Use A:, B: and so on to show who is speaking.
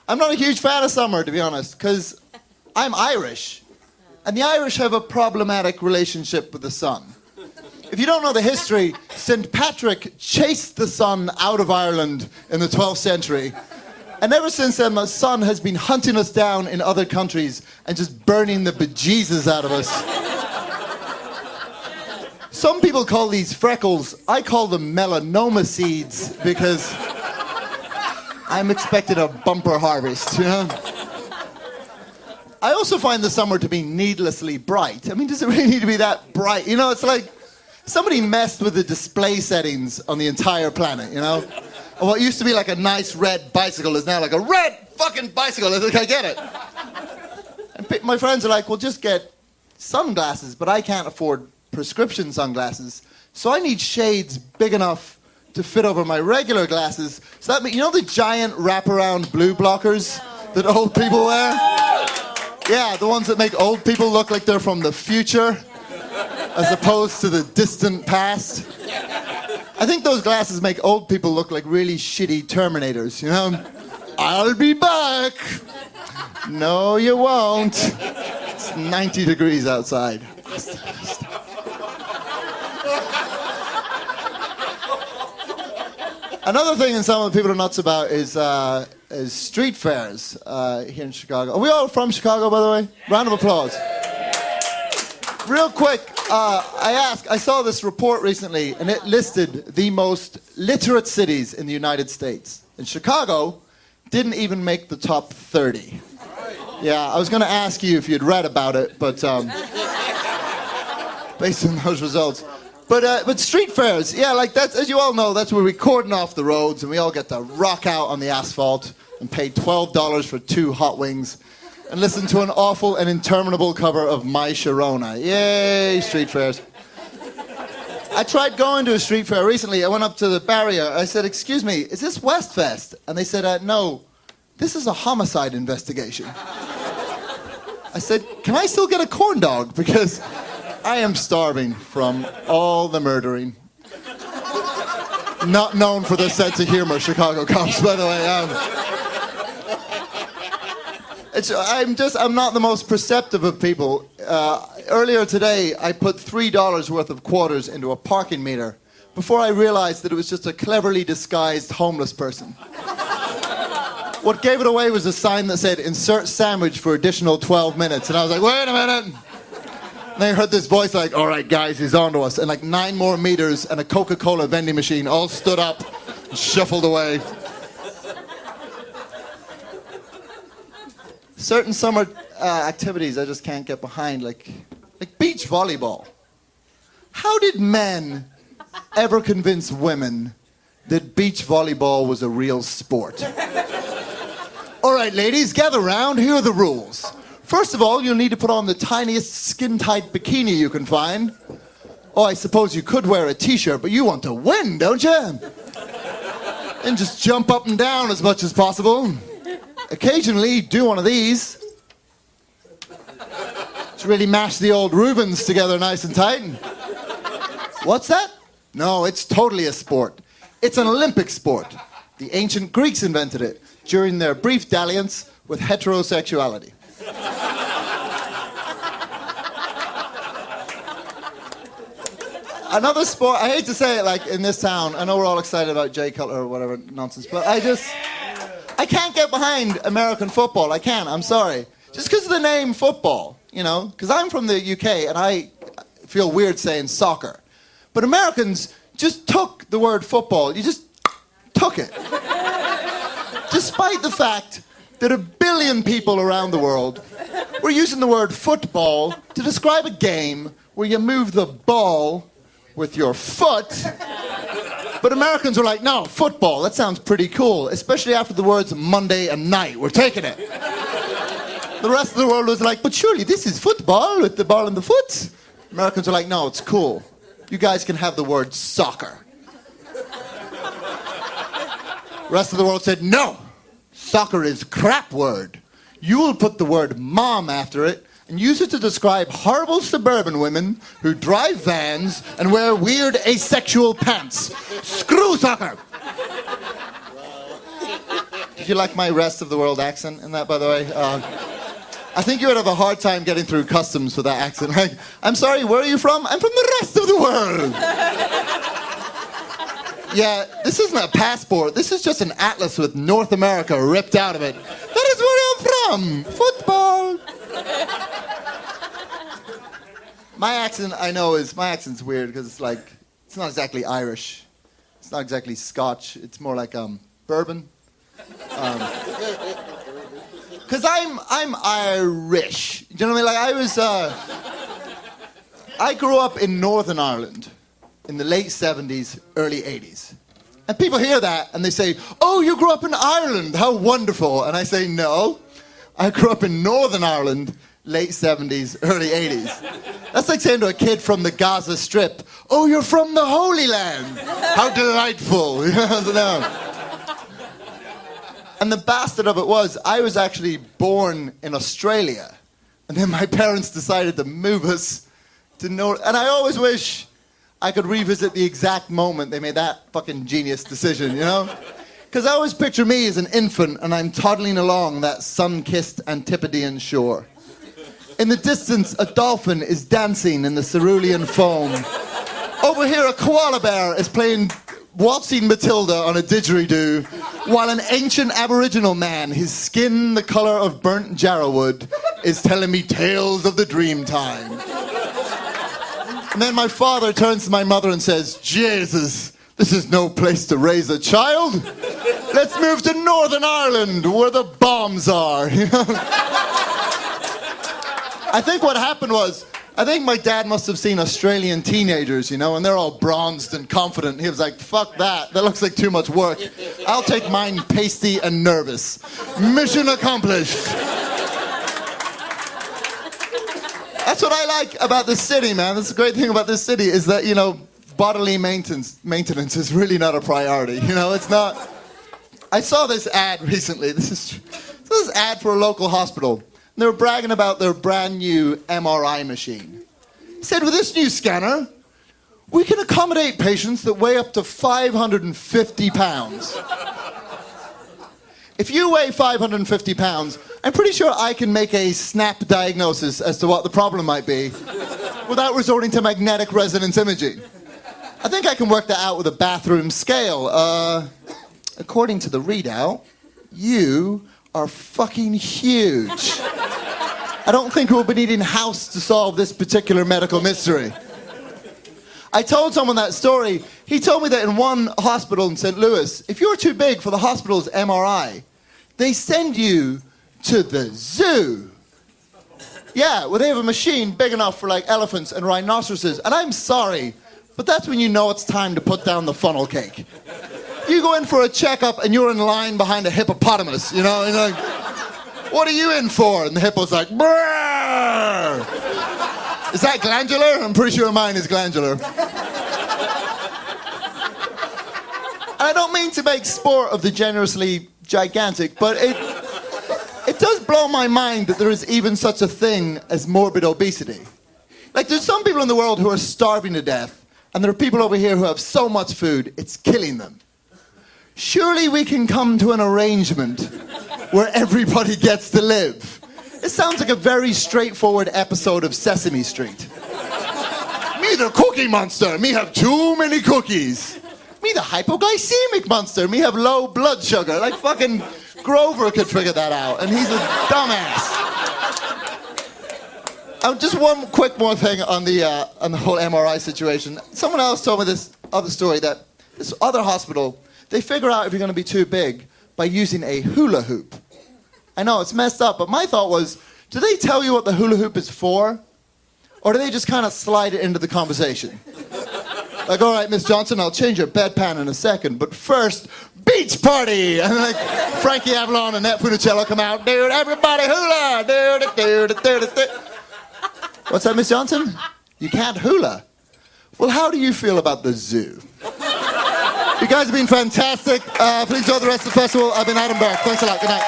A: I'm not a huge fan of summer, to be honest, because I'm Irish. And the Irish have a problematic relationship with the sun. If you don't know the history, St. Patrick chased the sun out of Ireland in the 12th century. And ever since then, the sun has been hunting us down in other countries and just burning the bejesus out of us. Some people call these freckles, I call them melanoma seeds, because I'm expecting a bumper harvest, you know? I also find the summer to be needlessly bright. I mean, does it really need to be that bright? You know, it's like somebody messed with the display settings on the entire planet, you know? And what used to be like a nice red bicycle is now like a red fucking bicycle. I think I get it. And my friends are like, well, just get sunglasses, but I can't afford prescription sunglasses. So I need shades big enough to fit over my regular glasses. So that means, you know the giant wraparound blue blockers that old people wear? Yeah, the ones that make old people look like they're from the future as opposed to the distant past. I think those glasses make old people look like really shitty Terminators, you know? I'll be back. No, you won't. It's 90 degrees outside. Another thing in some of the people are nuts about is street fairs here in Chicago. Are we all from Chicago, by the way? Round of applause. Real quick, I saw this report recently, and it listed the most literate cities in the United States. And Chicago didn't even make the top 30. Yeah, I was going to ask you if you'd read about it, but based on those results. But street fairs, yeah, like that's, as you all know, that's where we cordon off the roads and we all get to rock out on the asphalt and pay $12 for 2 hot wings and listen to an awful and interminable cover of My Sharona. Yay, street fairs. I tried going to a street fair recently. I went up to the barrier. I said, excuse me, is this Westfest? And they said, no, this is a homicide investigation. I said, can I still get a corn dog? Because I am starving from all the murdering. Not known for their sense of humor, Chicago cops, by the way. I'm not the most perceptive of people. Earlier today, I put $3 worth of quarters into a parking meter before I realized that it was just a cleverly disguised homeless person. What gave it away was a sign that said, insert sandwich for additional 12 minutes. And I was like, wait a minute. And I heard this voice like, all right, guys, he's on to us. And like 9 more meters and a Coca-Cola vending machine all stood up and shuffled away. Certain summer activities I just can't get behind, like beach volleyball. How did men ever convince women that beach volleyball was a real sport? All right, ladies, gather round. Here are the rules. First of all, you'll need to put on the tiniest skin-tight bikini you can find. Oh, I suppose you could wear a t-shirt, but you want to win, don't you? And just jump up and down as much as possible. Occasionally, do one of these. To really mash the old Rubens together nice and tight. What's that? No, it's totally a sport. It's an Olympic sport. The ancient Greeks invented it during their brief dalliance with heterosexuality. Another sport, I hate to say it like in this town, I know we're all excited about Jay Cutler or whatever nonsense, but I can't get behind American football. I can't, I'm sorry. Just because of the name football, you know, because I'm from the UK and I feel weird saying soccer. But Americans just took the word football, you just took it. Despite the fact that 1 billion people around the world were using the word football to describe a game where you move the ball with your foot. But Americans were like, no, football, that sounds pretty cool, especially after the words Monday and night. We're taking it. The rest of the world was like, but surely this is football with the ball and the foot. Americans were like, no, it's cool. You guys can have the word soccer. The rest of the world said, no, soccer is crap word. You will put the word mom after it and use it to describe horrible suburban women who drive vans and wear weird asexual pants. Screw soccer! Did you like my rest of the world accent in that, by the way? I think you would have a hard time getting through customs with that accent. Like, I'm sorry, where are you from? I'm from the rest of the world. Yeah, this isn't a passport. This is just an atlas with North America ripped out of it. That is where I'm from. Football. My accent, I know, my accent's weird because it's like, it's not exactly Irish. It's not exactly Scotch. It's more like bourbon. Because I'm Irish. Do you know what I mean? Like I grew up in Northern Ireland in the late 70s, early 80s. And people hear that and they say, oh, you grew up in Ireland, how wonderful. And I say, no, I grew up in Northern Ireland, late 70s, early 80s. That's like saying to a kid from the Gaza Strip, oh, you're from the Holy Land. How delightful. And the bastard of it was, I was actually born in Australia. And then my parents decided to move us to North. And I always wish I could revisit the exact moment they made that fucking genius decision, you know? Because I always picture me as an infant and I'm toddling along that sun-kissed Antipodean shore. In the distance, a dolphin is dancing in the cerulean foam. Over here, a koala bear is playing Waltzing Matilda on a didgeridoo, while an ancient Aboriginal man, his skin the colour of burnt jarrowwood, is telling me tales of the dream time. And then my father turns to my mother and says, Jesus, this is no place to raise a child. Let's move to Northern Ireland, where the bombs are. I think what happened was, I think my dad must have seen Australian teenagers, you know, and they're all bronzed and confident. He was like, fuck that. That looks like too much work. I'll take mine pasty and nervous. Mission accomplished. That's what I like about this city, man. That's the great thing about this city is that, you know, bodily maintenance is really not a priority. You know, it's not. I saw this ad recently. This ad for a local hospital. They were bragging about their brand new MRI machine. He said, with this new scanner, we can accommodate patients that weigh up to 550 pounds. If you weigh 550 pounds, I'm pretty sure I can make a snap diagnosis as to what the problem might be without resorting to magnetic resonance imaging. I think I can work that out with a bathroom scale. According to the readout, you are fucking huge. I don't think we'll be needing House to solve this particular medical mystery. I told someone that story. He told me that in one hospital in St. Louis, if you're too big for the hospital's MRI, they send you to the zoo. Yeah, well, they have a machine big enough for like elephants and rhinoceroses. And I'm sorry, but that's when you know it's time to put down the funnel cake. You go in for a checkup and you're in line behind a hippopotamus, you know, and you're like, what are you in for? And the hippo's like, brrr! Is that glandular? I'm pretty sure mine is glandular. And I don't mean to make sport of the generously gigantic, but it does blow my mind that there is even such a thing as morbid obesity. Like, there's some people in the world who are starving to death, and there are people over here who have so much food, it's killing them. Surely we can come to an arrangement where everybody gets to live. It sounds like a very straightforward episode of Sesame Street. Me the cookie monster, me have too many cookies. Me the hypoglycemic monster, me have low blood sugar. Like fucking Grover could figure that out, and he's a dumbass. Just one quick more thing on the whole MRI situation. Someone else told me this other story that this other hospital, they figure out if you're going to be too big by using a hula hoop. I know, it's messed up, but my thought was, do they tell you what the hula hoop is for? Or do they just kind of slide it into the conversation? Like, all right, Miss Johnson, I'll change your bedpan in a second, but first, beach party! And like, Frankie Avalon and Nat Funicello come out, dude, everybody hula! Dude. What's that, Miss Johnson? You can't hula. Well, how do you feel about the zoo? You guys have been fantastic. Please enjoy the rest of the festival. I've been Adam Burke. Thanks a lot. Good night.